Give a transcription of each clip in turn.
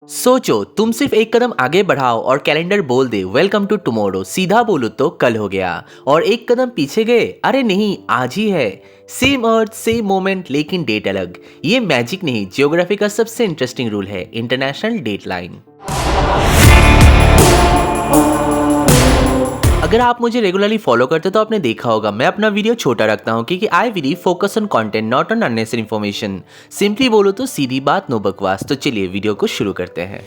सोचो तुम सिर्फ एक कदम आगे बढ़ाओ और कैलेंडर बोल दे वेलकम टू टुमारो। सीधा बोलो तो कल हो गया। और एक कदम पीछे गए, अरे नहीं आज ही है। सेम अर्थ सेम मोमेंट लेकिन डेट अलग। ये मैजिक नहीं, जियोग्राफी का सबसे इंटरेस्टिंग रूल है, इंटरनेशनल डेट लाइन। अगर आप मुझे रेगुलरली फॉलो करते हो तो आपने देखा होगा मैं अपना वीडियो छोटा रखता हूँ क्योंकि I will focus on content not on unnecessary information. Simply बोलो तो सीधी बात, नो बकवास। तो चलिए वीडियो को शुरू करते हैं।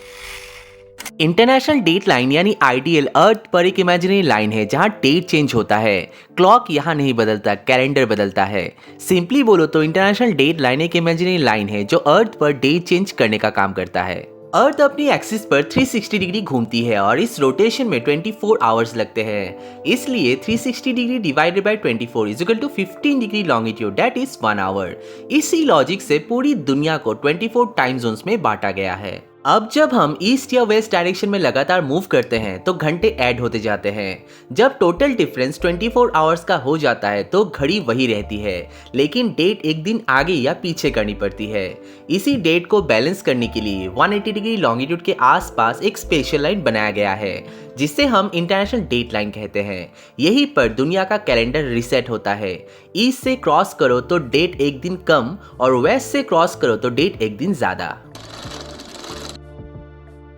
इंटरनेशनल डेट लाइन यानी आइडियल अर्थ पर एक इमेजिनरी लाइन है जहां डेट चेंज होता है। क्लॉक यहां नहीं बदलता, कैलेंडर बदलता है। सिंपली बोलो तो इंटरनेशनल डेट लाइन एक इमेजिनरी लाइन है जो अर्थ पर डेट चेंज करने का काम करता है। अर्थ अपनी एक्सिस पर 360 डिग्री घूमती है और इस रोटेशन में 24 आवर्स लगते हैं। इसलिए 360 degree divided by 24 is equal to 15 degree longitude, that is 1 hour. इसी लॉजिक से पूरी दुनिया को 24 टाइम जोन्स में बांटा गया है। अब जब हम ईस्ट या वेस्ट डायरेक्शन में लगातार मूव करते हैं तो घंटे ऐड होते जाते हैं। जब टोटल डिफरेंस 24 आवर्स का हो जाता है तो घड़ी वही रहती है, लेकिन डेट एक दिन आगे या पीछे करनी पड़ती है। इसी डेट को बैलेंस करने के लिए 180 डिग्री लॉन्गिट्यूड के आसपास एक स्पेशल लाइन बनाया गया है जिसे हम इंटरनेशनल डेट लाइन कहते हैं। यहीं पर दुनिया का कैलेंडर रिसेट होता है। ईस्ट से क्रॉस करो तो डेट एक दिन कम और वेस्ट से क्रॉस करो तो डेट एक दिन ज्यादा।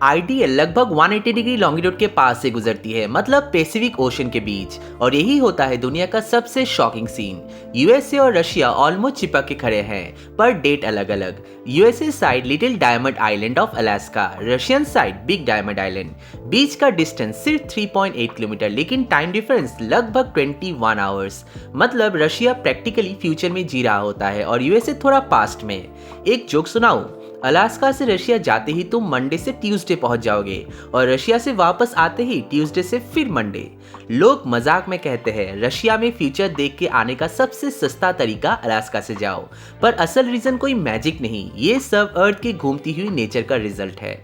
आइडियल लगभग 180 डिग्री लॉन्गिट्यूड के पास से गुजरती है, मतलब पैसिफिक ओशन के बीच। और यही होता है दुनिया का सबसे शॉकिंग सीन। यूएसए और रशिया ऑलमोस्ट चिपक के खड़े हैं पर डेट अलग अलग। USA side Little Diamond Island of Alaska, Russian side Big Diamond Island. बीच का डिस्टेंस सिर्फ 3.8 किलोमीटर, लेकिन टाइम डिफरेंस लगभग 21 आवर्स। मतलब रशिया प्रैक्टिकली फ्यूचर में जी रहा होता है और यूएसए थोड़ा पास्ट में। एक जोक सुनाऊं, अलास्का से रशिया जाते ही तुम मंडे से ट्यूसडे पहुंच जाओगे और रशिया से वापस आते ही ट्यूसडे से फिर मंडे। लोग मजाक में कहते हैं रशिया में फ्यूचर देख के आने का सबसे सस्ता तरीका अलास्का से जाओ, पर असल रीजन कोई मैजिक नहीं, ये सब अर्थ की घूमती हुई नेचर का रिजल्ट है।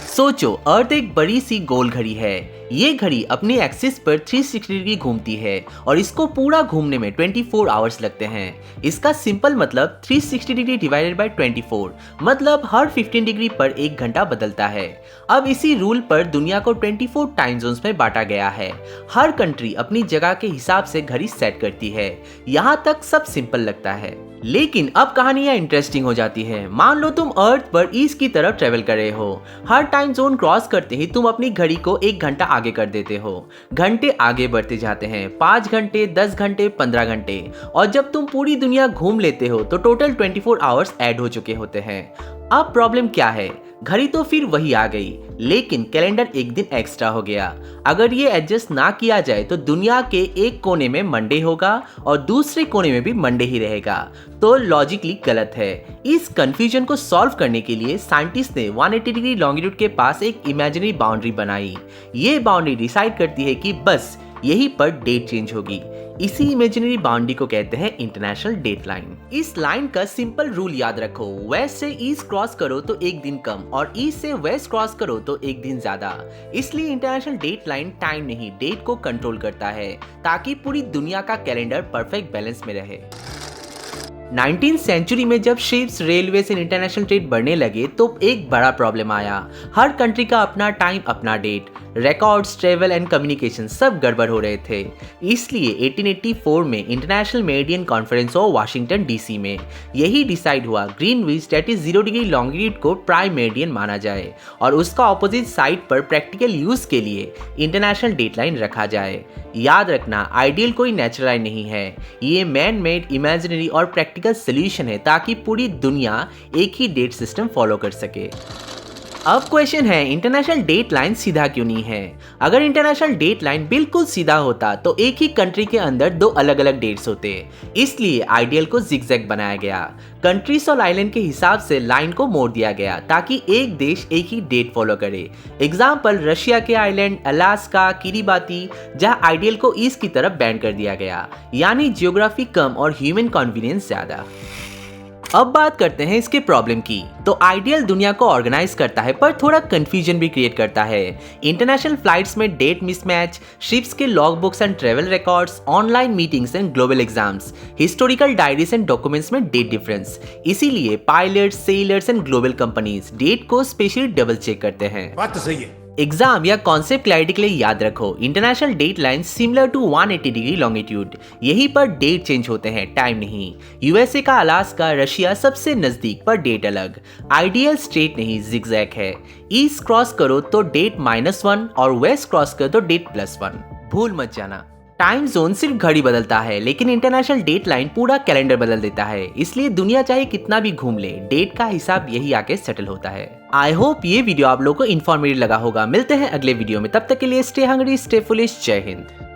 सोचो अर्थ एक बड़ी सी गोल घड़ी है। ये घड़ी अपनी एक्सिस पर 360 डिग्री घूमती है और इसको पूरा घूमने में 24 आवर्स लगते हैं। इसका सिंपल मतलब 360 डिग्री डिवाइडेड बाय 24, मतलब हर 15 डिग्री पर एक घंटा बदलता है। अब इसी रूल पर दुनिया को 24 टाइम जोन्स में बांटा गया है। हर कंट्री अपनी जगह के हिसाब से घड़ी सेट करती है। यहाँ तक सब सिंपल लगता है, लेकिन अब कहानियां इंटरेस्टिंग हो जाती है। मान लो तुम अर्थ पर ईस्ट की तरफ ट्रेवल कर रहे हो। हर टाइम जोन क्रॉस करते ही तुम अपनी घड़ी को एक घंटा आगे कर देते हो। घंटे आगे बढ़ते जाते हैं, 5 घंटे, 10 घंटे, 15 घंटे। और जब तुम पूरी दुनिया घूम लेते हो तो टोटल 24 आवर्स ऐड हो चुके होते हैं। अब प्रॉब्लम क्या है, घड़ी तो फिर वही आ गई, लेकिन कैलेंडर एक दिन एक्स्ट्रा हो गया। अगर ये एडजस्ट ना किया जाए तो दुनिया के एक कोने में मंडे होगा और दूसरे कोने में भी मंडे ही रहेगा, तो लॉजिकली गलत है। इस कंफ्यूजन को सॉल्व करने के लिए साइंटिस्ट ने 180 डिग्री लॉन्गिट्यूड के पास एक इमेजिनरी बाउंड्री बनाई। ये बाउंड्री डिसाइड करती है कि बस यहीं पर डेट चेंज होगी। इसी इमेजिनरी बाउंड्री को कहते हैं इंटरनेशनल डेट लाइन। इस लाइन का सिंपल रूल याद रखो, वेस्ट से ईस्ट क्रॉस करो तो एक दिन कम और ईस्ट से वेस्ट क्रॉस करो तो एक दिन ज्यादा। इसलिए इंटरनेशनल डेट लाइन टाइम नहीं, डेट को कंट्रोल करता है ताकि पूरी दुनिया का कैलेंडर परफेक्ट बैलेंस में रहे। 19th सेंचुरी में जब शिप्स, रेलवे से इंटरनेशनल ट्रेड बढ़ने लगे तो एक बड़ा प्रॉब्लम आया। हर कंट्री का अपना टाइम, अपना date, records, travel and communication सब गड़बड़ हो रहे थे। इसलिए 1884 में इंटरनेशनल मेरिडियन कॉन्फ्रेंस हुआ वाशिंगटन डीसी में। यही डिसाइड हुआ Greenwich that is 0 degree longitude को प्राइम मेरिडियन माना जाए और उसका ऑपोजिट साइड पर प्रैक्टिकल यूज के लिए इंटरनेशनल डेट लाइन रखा जाए। याद रखना, आइडियल कोई नेचुरल लाइन नहीं है, ये मैन मेड, इमेजिनरी और प्रैक्टिकल सोल्यूशन है ताकि पूरी दुनिया एक ही डेट सिस्टम फॉलो कर सके। अब क्वेश्चन है, इंटरनेशनल डेट लाइन सीधा क्यों नहीं है? अगर इंटरनेशनल डेट लाइन बिल्कुल सीधा होता तो एक ही कंट्री के अंदर दो अलग अलग डेट्स होते। इसलिए आइडियल को जिगजैग बनाया गया। कंट्रीज और आइलैंड के हिसाब से लाइन को मोड़ दिया गया ताकि एक देश एक ही डेट फॉलो करे। एग्जाम्पल, रशिया के आइलैंड अलास्का, किरिबाती, जहां आइडियल को ईस्ट की तरफ बैंड कर दिया गया, यानी जियोग्राफी कम और ह्यूमन कन्वीनियंस ज्यादा। अब बात करते हैं इसके प्रॉब्लम की। तो आइडियल दुनिया को ऑर्गेनाइज करता है पर थोड़ा कंफ्यूजन भी क्रिएट करता है। इंटरनेशनल फ्लाइट्स में डेट मिसमैच, शिप्स के log books and travel records, online meetings and global exams, historical diaries and documents में डेट डिफरेंस। इसीलिए pilots, sailors and global companies date को स्पेशली डबल चेक करते हैं। बात तो सही है। एग्जाम या कॉन्सेप्ट क्लैरिटी के लिए याद रखो, international date line similar to 180 degree longitude. यहीं पर डेट चेंज होते हैं, टाइम नहीं। यूएसए का अलास्का, रशिया सबसे नजदीक पर डेट अलग। आइडियल स्ट्रेट नहीं, जिगजैग है। ईस्ट क्रॉस करो तो डेट -1 और वेस्ट क्रॉस करो तो डेट +1। भूल मत जाना। टाइम जोन सिर्फ घड़ी बदलता है, लेकिन इंटरनेशनल डेट लाइन पूरा कैलेंडर बदल देता है। इसलिए दुनिया चाहे कितना भी घूम ले, डेट का हिसाब यही आके सेटल होता है। आई होप ये वीडियो आप लोगों को इन्फॉर्मेटिव लगा होगा। मिलते हैं अगले वीडियो में, तब तक के लिए स्टे हंग्री, स्टे फुलिश। जय हिंद।